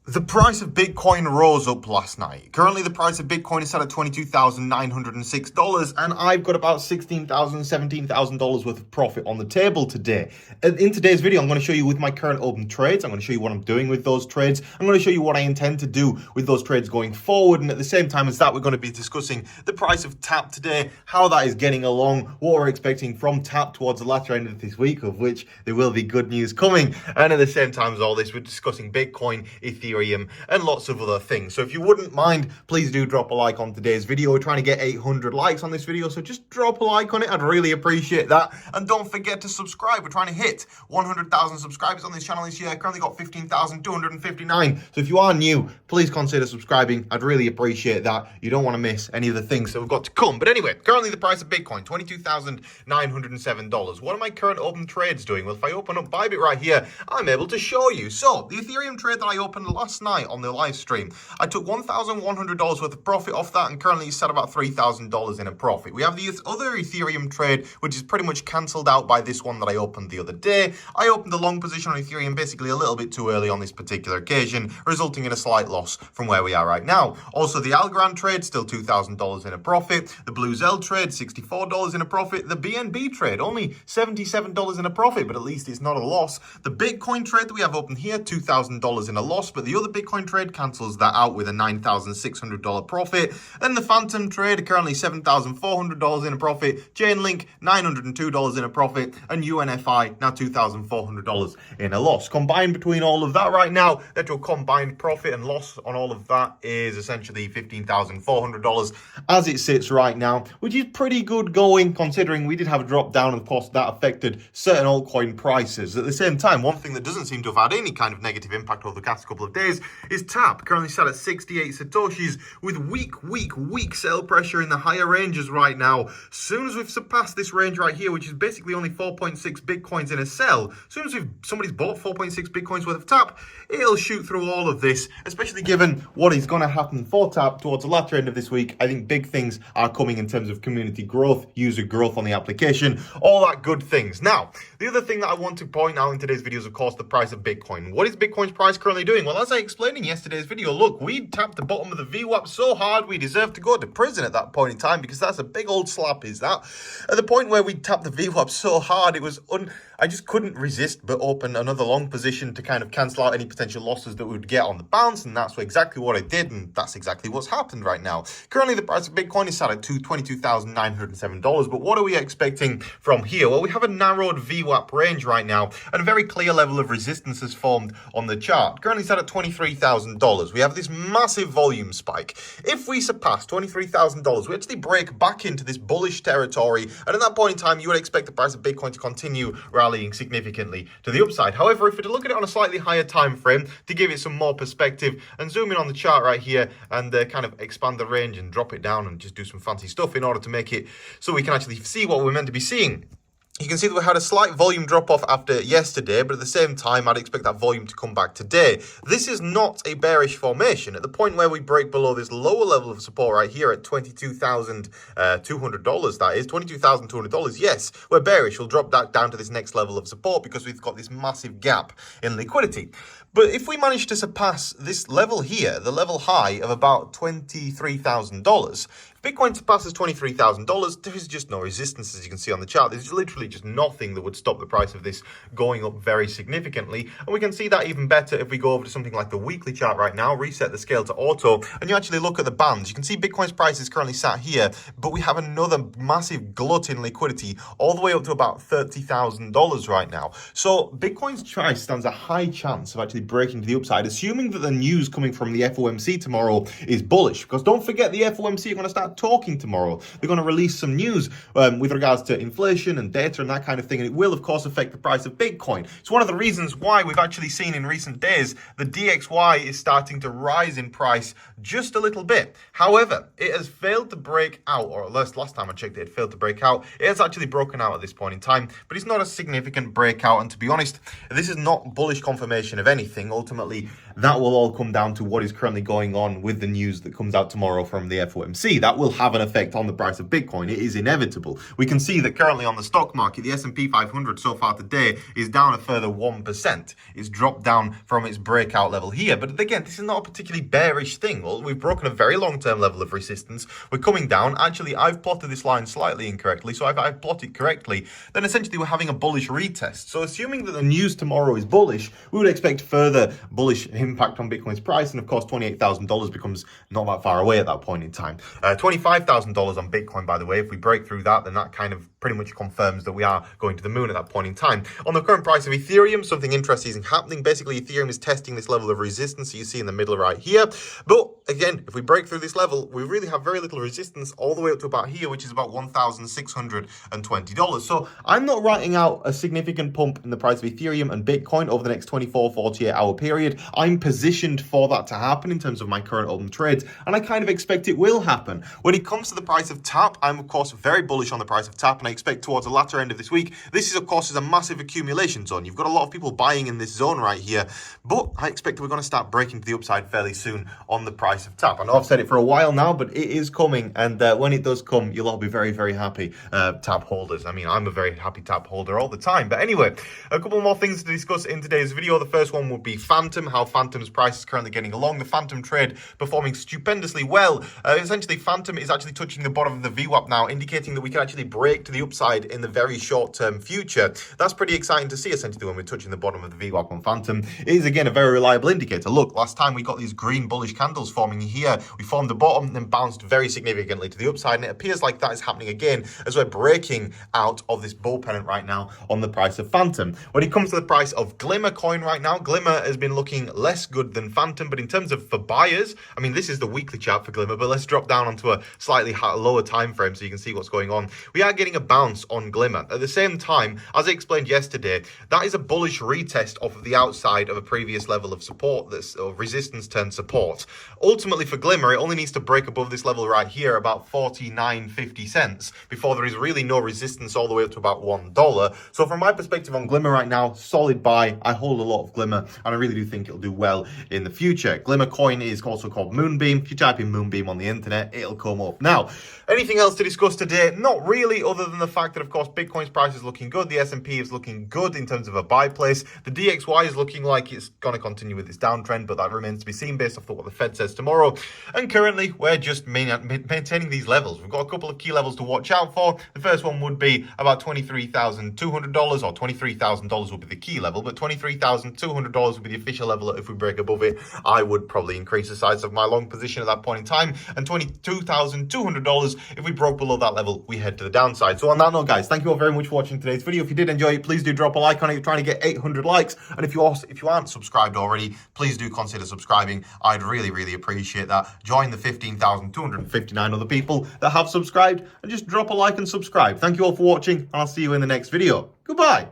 The price of Bitcoin rose up last night. Currently, the price of Bitcoin is set at $22,906, and I've got about $16,000, $17,000 worth of profit on the table today. In today's video, I'm going to show you with my current open trades. I'm going to show you what I'm doing with those trades. I'm going to show you what I intend to do with those trades going forward. And at the same time as that, we're going to be discussing the price of TAP today, how that is getting along, what we're expecting from TAP towards the latter end of this week, of which there will be good news coming. And at the same time as all this, we're discussing Bitcoin, Ethereum, and lots of other things. So if you wouldn't mind, please do drop a like on today's video. We're trying to get 800 likes on this video, so just drop a like on it. I'd really appreciate that. And don't forget to subscribe. We're trying to hit 100,000 subscribers on this channel this year. Currently got 15,259. So if you are new, please consider subscribing. I'd really appreciate that. You don't want to miss any of the things that we've got to come. But anyway, currently the price of Bitcoin, $22,907. What are my current open trades doing? Well, if I open up BYBIT right here, I'm able to show you. So the Ethereum trade that I opened last night on the live stream, I took $1,100 worth of profit off that, and currently it's at about $3,000 in a profit. We have the other Ethereum trade, which is pretty much cancelled out by this one that I opened the other day. I opened a long position on Ethereum basically a little bit too early on this particular occasion, resulting in a slight loss from where we are right now. Also, the Algorand trade, still $2,000 in a profit. The Blue Zell trade, $64 in a profit. The BNB trade, only $77 in a profit, but at least it's not a loss. The Bitcoin trade that we have open here, $2,000 in a loss, but the other Bitcoin trade cancels that out with a $9,600 profit. Then the Phantom trade, currently $7,400 in a profit. CHAINLINK, $902 in a profit. And UNFI, now $2,400 in a loss. Combined between all of that right now, that your combined profit and loss on all of that is essentially $15,400 as it sits right now, which is pretty good going considering we did have a drop down, and of course that affected certain altcoin prices. At the same time, one thing that doesn't seem to have had any kind of negative impact over the past couple of days is TAP, currently sat at 68 satoshis with weak sell pressure in the higher ranges right now. As soon as we've surpassed this range right here, which is basically only 4.6 bitcoins in a sell, as soon as somebody's bought 4.6 bitcoins worth of TAP, it'll shoot through all of this, especially given what is going to happen for TAP towards the latter end of this week. I think big things are coming in terms of community growth, user growth on the application, all that good things. Now, the other thing that I want to point out in today's video is, of course, the price of Bitcoin. What is Bitcoin's price currently doing? Well, as I explained in yesterday's video, look, we tapped the bottom of the VWAP so hard we deserve to go to prison at that point in time, because that's a big old slap, is that. At the point where we tapped the VWAP so hard, it was I just couldn't resist but open another long position to kind of cancel out any potential losses that we would get on the bounce, and that's exactly what I did, and that's exactly what's happened right now. Currently, the price of Bitcoin is set at $22,907, but what are we expecting from here? Well, we have a narrowed VWAP range right now, and a very clear level of resistance has formed on the chart. Currently set at $23,000. We have this massive volume spike. If we surpass $23,000, we actually break back into this bullish territory, and at that point in time, you would expect the price of Bitcoin to continue rallying significantly to the upside. However, if we look at it on a slightly higher time frame to give it some more perspective, and zoom in on the chart right here and kind of expand the range and drop it down and just do some fancy stuff in order to make it so we can actually see what we're meant to be seeing. You can see that we had a slight volume drop off after yesterday, but at the same time, I'd expect that volume to come back today. This is not a bearish formation. At the point where we break below this lower level of support right here at $22,200, that is, $22,200, yes, we're bearish. We'll drop that down to this next level of support because we've got this massive gap in liquidity. But if we manage to surpass this level here, the level high of about $23,000, if Bitcoin surpasses $23,000, there is just no resistance, as you can see on the chart. There's literally just nothing that would stop the price of this going up very significantly. And we can see that even better if we go over to something like the weekly chart right now, reset the scale to auto, and you actually look at the bands. You can see Bitcoin's price is currently sat here, but we have another massive glut in liquidity all the way up to about $30,000 right now. So Bitcoin's price stands a high chance of actually breaking to the upside, assuming that the news coming from the FOMC tomorrow is bullish. Because don't forget, the FOMC are going to start talking tomorrow. They're going to release some news with regards to inflation and data and that kind of thing, and it will, of course, affect the price of Bitcoin. It's one of the reasons why we've actually seen in recent days the DXY is starting to rise in price just a little bit. However, it has failed to break out, or at least last time I checked it failed to break out. It has actually broken out at this point in time, but it's not a significant breakout, and to be honest, this is not bullish confirmation of anything. Ultimately, that will all come down to what is currently going on with the news that comes out tomorrow from the FOMC. That will have an effect on the price of Bitcoin. It is inevitable. We can see that currently on the stock market, the S&P 500 so far today is down a further 1%. It's dropped down from its breakout level here. But again, this is not a particularly bearish thing. Well, we've broken a very long-term level of resistance. We're coming down. Actually, I've plotted this line slightly incorrectly. So if I plot it correctly, then essentially we're having a bullish retest. So assuming that the news tomorrow is bullish, we would expect further bullish impact on Bitcoin's price. And of course, $28,000 becomes not that far away at that point in time. $25,000 on Bitcoin, by the way. If we break through that, then that kind of pretty much confirms that we are going to the moon at that point in time. On the current price of Ethereum, something interesting is happening. Basically, Ethereum is testing this level of resistance that you see in the middle right here. But again, if we break through this level, we really have very little resistance all the way up to about here, which is about $1,620. So I'm not writing out a significant pump in the price of Ethereum and Bitcoin over the next 24, 48 hour period. I'm positioned for that to happen in terms of my current open trades, and I kind of expect it will happen. When it comes to the price of TAP, I'm of course very bullish on the price of TAP, and I expect towards the latter end of this week, this is of course a massive accumulation zone. You've got a lot of people buying in this zone right here, but I expect that we're going to start breaking to the upside fairly soon on the price of TAP. I know I've said it for a while now, but it is coming, and when it does come, you'll all be very, very happy TAP holders. I mean, I'm a very happy TAP holder all the time. But anyway, a couple more things to discuss in today's video. The first one would be Phantom, how Phantom's price is currently getting along. The Phantom trade performing stupendously well. Essentially, Phantom is actually touching the bottom of the VWAP now, indicating that we can actually break to the upside in the very short-term future. That's pretty exciting to see, essentially, when we're touching the bottom of the VWAP on Phantom. It is, again, a very reliable indicator. Look, last time we got these green bullish candles forming here. We formed the bottom, then bounced very significantly to the upside, and it appears like that is happening again as we're breaking out of this bull pennant right now on the price of Phantom. When it comes to the price of Glmr coin right now, Glmr has been looking less good than Phantom, but in terms of for buyers, I mean, this is the weekly chart for Glmr, but let's drop down onto a slightly lower time frame so you can see what's going on. We are getting a bounce on Glmr. At the same time, as I explained yesterday, that is a bullish retest off of the outside of a previous level of support, that's resistance turned support. Ultimately for Glmr, it only needs to break above this level right here, about 49.50 cents, before there is really no resistance all the way up to about $1. So from my perspective on Glmr right now, solid buy. I hold a lot of Glmr, and I really do think it'll do well in the future. Glmr coin is also called MOONBEAM. If you type in MOONBEAM on the internet, it'll come up. Now, anything else to discuss today? Not really, other than the fact that, of course, Bitcoin's price is looking good. The S&P is looking good in terms of a buy place. The DXY is looking like it's going to continue with its downtrend, but that remains to be seen based off what the Fed says tomorrow. And currently, we're just maintaining these levels. We've got a couple of key levels to watch out for. The first one would be about $23,200, or $23,000 would be the key level, but $23,200 would be the official level. If we break above it, I would probably increase the size of my long position at that point in time, and $22,200, if we broke below that level, we head to the downside. So on that note, guys, thank you all very much for watching today's video. If you did enjoy it, please do drop a like on it. We're trying to get 800 likes, and if you aren't subscribed already, please do consider subscribing. I'd really, really appreciate that. Join the 15,259 other people that have subscribed, and just drop a like and subscribe. Thank you all for watching, and I'll see you in the next video. Goodbye.